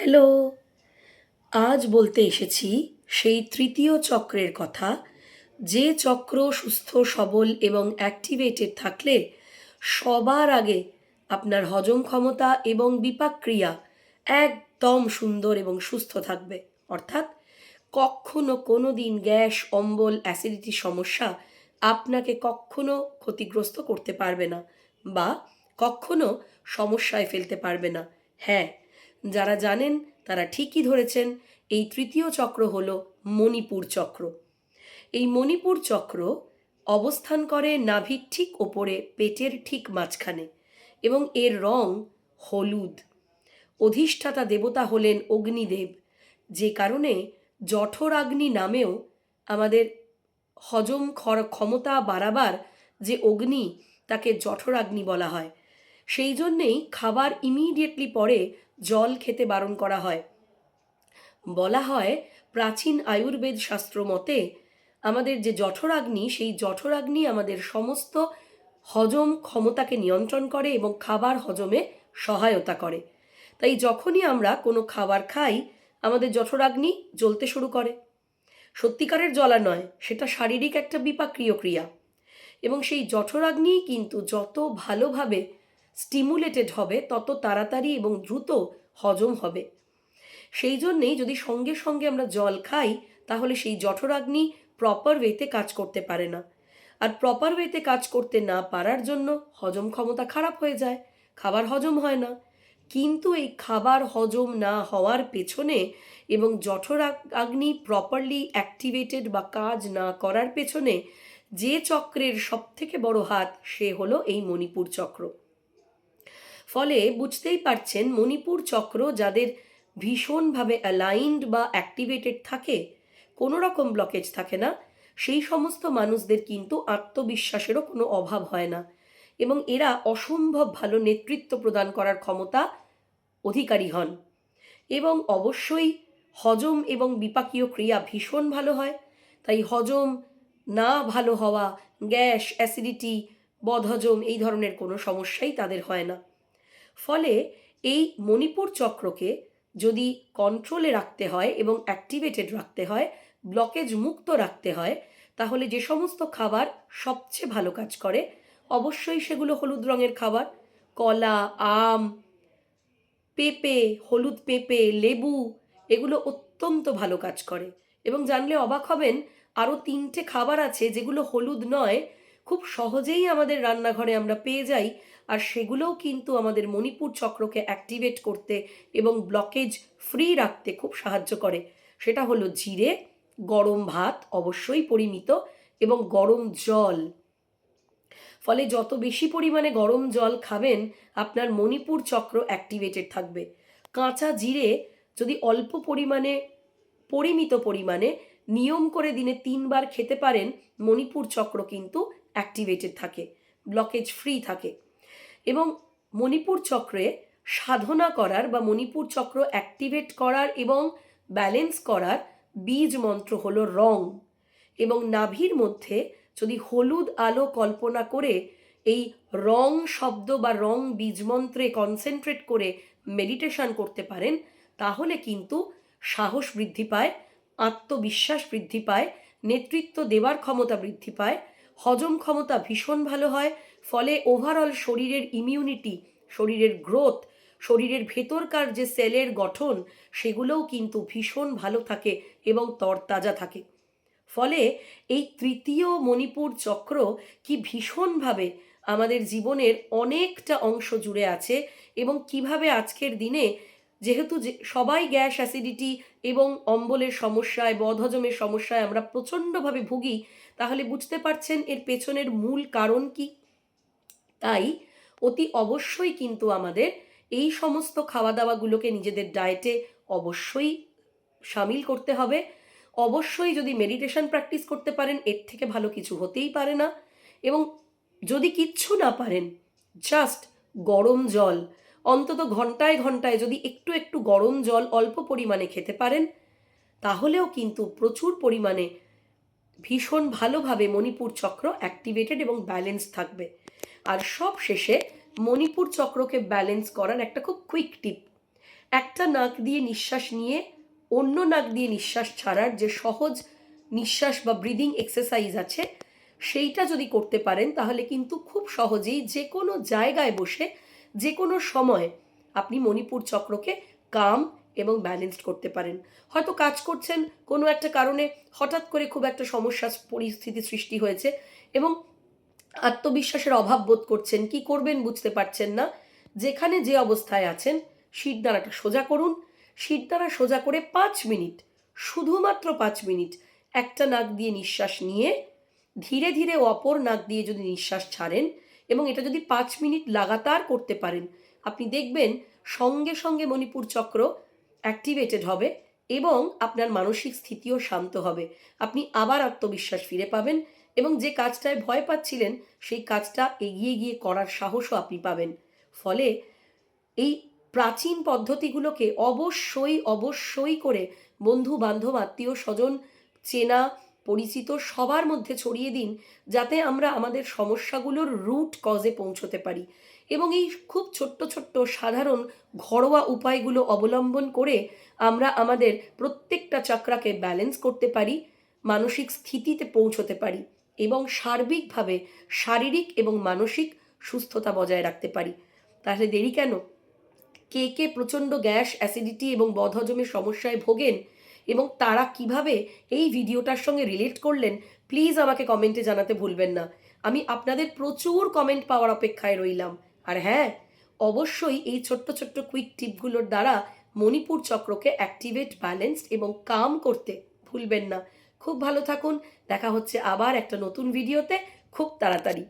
Hello. আজ বলতে এসেছি সেই তৃতীয় চক্রের কথা, যে চক্র সুস্থ সবল এবং অ্যাক্টিভেটেড থাকলে সবার আগে আপনার হজম ক্ষমতা এবং বিপাক ক্রিয়া একদম সুন্দর এবং সুস্থ থাকবে। অর্থাৎ কক্ষনো কোনো দিন গ্যাস, অম্বল, অ্যাসিডিটির সমস্যা আপনাকে কক্ষনো ক্ষতিগ্রস্ত করতে পারবে না বা কক্ষনো সমস্যায় ফেলতে পারবে না। হ্যাঁ, যারা জানেন তারা ঠিকই ধরেছেন, এই তৃতীয় চক্র হল মণিপুর চক্র। এই মণিপুর চক্র অবস্থান করে নাভির ঠিক ওপরে, পেটের ঠিক মাঝখানে, এবং এর রং হলুদ। অধিষ্ঠাতা দেবতা হলেন অগ্নিদেব, যে কারণে জঠরাগ্নি নামেও আমাদের হজম ক্ষমতা বাড়াবার যে অগ্নি, তাকে জঠরাগ্নি বলা হয়। সেই জন্যেই খাবার ইমিডিয়েটলি পরে জল খেতে বারণ করা হয়। বলা হয় প্রাচীন আয়ুর্বেদ শাস্ত্র মতে আমাদের যে জঠরাগ্নি, সেই জঠরাগ্নি আমাদের সমস্ত হজম ক্ষমতাকে নিয়ন্ত্রণ করে এবং খাবার হজমে সহায়তা করে। তাই যখনই আমরা কোনো খাবার খাই, আমাদের জঠরাগ্নি জ্বলতে শুরু করে। সত্যিকারের জ্বলা নয়, সেটা শারীরিক একটা বিপাকীয় ক্রিয়া। এবং সেই জঠরাগ্নি কিন্তু যত ভালোভাবে স্টিমুলেটেড হবে, তত তাড়াতাড়ি এবং দ্রুত হজম হবে। সেই জন্যেই যদি সঙ্গে সঙ্গে আমরা জল খাই, তাহলে সেই জঠরাগ্নি প্রপার ওয়েতে কাজ করতে পারে না। আর প্রপার ওয়েতে কাজ করতে না পারার জন্য হজম ক্ষমতা খারাপ হয়ে যায়, খাবার হজম হয় না। কিন্তু এই খাবার হজম না হওয়ার পেছনে এবং জঠরাগ্নি প্রপারলি অ্যাক্টিভেটেড বা কাজ না করার পেছনে যে চক্রের সবথেকে বড় হাত, সে হলো এই মণিপুর চক্র। ফলে বুঝতেই পারছেন, মণিপুর চক্র যাদের ভীষণভাবে অ্যালাইনড বা অ্যাক্টিভেটেড থাকে, কোনো রকম ব্লকেজ থাকে না, সেই সমস্ত মানুষদের কিন্তু আত্মবিশ্বাসেরও কোনো অভাব হয় না, এবং এরা অসম্ভব ভালো নেতৃত্ব প্রদান করার ক্ষমতা অধিকারী হন। এবং অবশ্যই হজম এবং বিপাকীয় ক্রিয়া ভীষণ ভালো হয়। তাই হজম না ভালো হওয়া, গ্যাস, অ্যাসিডিটি, বদহজম, এই ধরনের কোনো সমস্যাই তাদের হয় না। ফলে এই মণিপুর চক্রকে যদি কন্ট্রোলে রাখতে হয় এবং অ্যাক্টিভেটেড রাখতে হয়, ব্লকেজ মুক্ত রাখতে হয়, তাহলে যে সমস্ত খাবার সবচেয়ে ভালো কাজ করে, অবশ্যই সেগুলো হলুদ রঙের খাবার। কলা, আম, পেঁপে, হলুদ পেঁপে, লেবু, এগুলো অত্যন্ত ভালো কাজ করে। এবং জানলে অবাক হবেন, আরও 3টে খাবার আছে যেগুলো হলুদ নয়, খুব সহজেই আমাদের রান্নাঘরে আমরা পেয়ে যাই, আর সেগুলোও কিন্তু আমাদের মণিপুর চক্রকে অ্যাক্টিভেট করতে এবং ব্লকেজ ফ্রি রাখতে খুব সাহায্য করে। সেটা হলো জিরে, গরম ভাত অবশ্যই পরিমিত, এবং গরম জল। ফলে যত বেশি পরিমাণে গরম জল খাবেন, আপনার মণিপুর চক্র অ্যাক্টিভেটেড থাকবে। কাঁচা জিরে যদি অল্প পরিমাণে, পরিমিত পরিমাণে, নিয়ম করে দিনে 3বার খেতে পারেন, মণিপুর চক্র কিন্তু অ্যাক্টিভেটেড থাকে, ব্লকেজ ফ্রি থাকে। এবং মণিপুর চক্রে সাধনা করার বা মণিপুর চক্র অ্যাক্টিভেট করার এবং ব্যালেন্স করার বীজ মন্ত্র হলো রং। এবং নাভির মধ্যে যদি হলুদ আলো কল্পনা করে এই রং শব্দ বা রং বীজমন্ত্রে কনসেন্ট্রেট করে মেডিটেশন করতে পারেন, তাহলে কিন্তু সাহস বৃদ্ধি পায়, আত্মবিশ্বাস বৃদ্ধি পায়, নেতৃত্ব দেওয়ার ক্ষমতা বৃদ্ধি পায়, হজম ক্ষমতা ভীষণ ভালো হয়। ফলে ওভারঅল শরীরের ইমিউনিটি, শরীরের গ্রোথ, শরীরের ভেতরকার যে সেলের গঠন, সেগুলোও কিন্তু ভীষণ ভালো থাকে এবং তরতাজা থাকে। ফলে এই তৃতীয় মণিপুর চক্র কি ভীষণভাবে আমাদের জীবনের অনেকটা অংশ জুড়ে আছে, এবং কিভাবে আজকের দিনে, যেহেতু সবাই গ্যাস, অ্যাসিডিটি এবং অম্বলের সমস্যায়, বদহজমের সমস্যায় আমরা প্রচণ্ডভাবে ভুগি, তাহলে বুঝতে পারছেন এর পেছনের মূল কারণ কি। তাই অতি অবশ্যই কিন্তু আমাদের এই সমস্ত খাওয়া দাওয়াগুলোকে নিজেদের ডায়েটে অবশ্যই সামিল করতে হবে। অবশ্যই যদি মেডিটেশন প্র্যাকটিস করতে পারেন, এর থেকে ভালো কিছু হতেই পারে না। এবং যদি কিচ্ছু না পারেন, জাস্ট গরম জল অন্তত ঘন্টায় ঘন্টায় যদি একটু একটু গরম জল অল্প পরিমাণে খেতে পারেন, তাহলেও কিন্তু প্রচুর পরিমাণে ভীষণ ভালোভাবে মণিপুর চক্র অ্যাক্টিভেটেড এবং ব্যালেন্স থাকবে। আর সব শেষে মণিপুর চক্রকে ব্যালেন্স করার একটা খুব কুইক টিপ, একটা নাক দিয়ে নিঃশ্বাস নিয়ে অন্য নাক দিয়ে নিঃশ্বাস ছাড়ার যে সহজ নিঃশ্বাস বা ব্রিদিং এক্সারসাইজ আছে, সেইটা যদি করতে পারেন তাহলে কিন্তু খুব সহজেই যে কোনো জায়গায় বসে যে কোনো সময় আপনি মণিপুর চক্রকে কাম এবং ব্যালেন্সড করতে পারেন। হয়তো কাজ করছেন, কোনো একটা কারণে হঠাৎ করে খুব একটা সমস্যার পরিস্থিতি সৃষ্টি হয়েছে এবং আত্মবিশ্বাসের অভাব বোধ করছেন, কি করবেন বুঝতে পারছেন না। যেখানে যে অবস্থায় আছেন শিরদাঁড়াটা সোজা করুন। শিরদাঁড়া সোজা করে 5 মিনিট, শুধুমাত্র 5 মিনিট একটা নাক দিয়ে নিঃশ্বাস নিয়ে ধীরে ধীরে অপর নাক দিয়ে যদি নিঃশ্বাস ছাড়েন এবং এটা যদি 5 মিনিট লাগাতার করতে পারেন, আপনি দেখবেন সঙ্গে সঙ্গে মণিপুর চক্র অ্যাক্টিভেটেড হবে এবং আপনার মানসিক স্থিতিও শান্ত হবে। আপনি আবার আত্মবিশ্বাস ফিরে পাবেন এবং যে কাজটায় ভয় পাচ্ছিলেন সেই কাজটা এগিয়ে গিয়ে করার সাহসও আপনি পাবেন। ফলে এই প্রাচীন পদ্ধতিগুলোকে অবশ্যই অবশ্যই করে বন্ধু বান্ধব আত্মীয় স্বজন চেনা পরিচিত সবার মধ্যে ছড়িয়ে দিন, যাতে আমরা আমাদের সমস্যাগুলোর রুট কজে পৌঁছতে পারি এবং এই খুব ছোট্ট ছোট্ট সাধারণ ঘরোয়া উপায়গুলো অবলম্বন করে আমরা আমাদের প্রত্যেকটা চক্রাকে ব্যালেন্স করতে পারি, মানসিক স্থিতিতে পৌঁছতে পারি এবং সার্বিকভাবে শারীরিক এবং মানসিক সুস্থতা বজায় রাখতে পারি। তাহলে দেরি কেন? কে কে প্রচণ্ড গ্যাস অ্যাসিডিটি এবং বদহজমের সমস্যায় ভোগেন এবং তারা কিভাবে এই ভিডিওটার সঙ্গে রিলেট করলেন, প্লিজ আমাকে কমেন্টে জানাতে ভুলবেন না। আমি আপনাদের প্রচুর কমেন্ট পাওয়ার অপেক্ষায় রইলাম। আর হ্যাঁ, অবশ্যই এই ছোট্ট ছোট্ট কুইক টিপগুলোর দ্বারা মণিপুর চক্রকে অ্যাক্টিভেট, ব্যালেন্সড এবং কাম করতে ভুলবেন না। খুব ভালো থাকুন। দেখা হচ্ছে আবার একটা নতুন ভিডিওতে খুব তাড়াতাড়ি।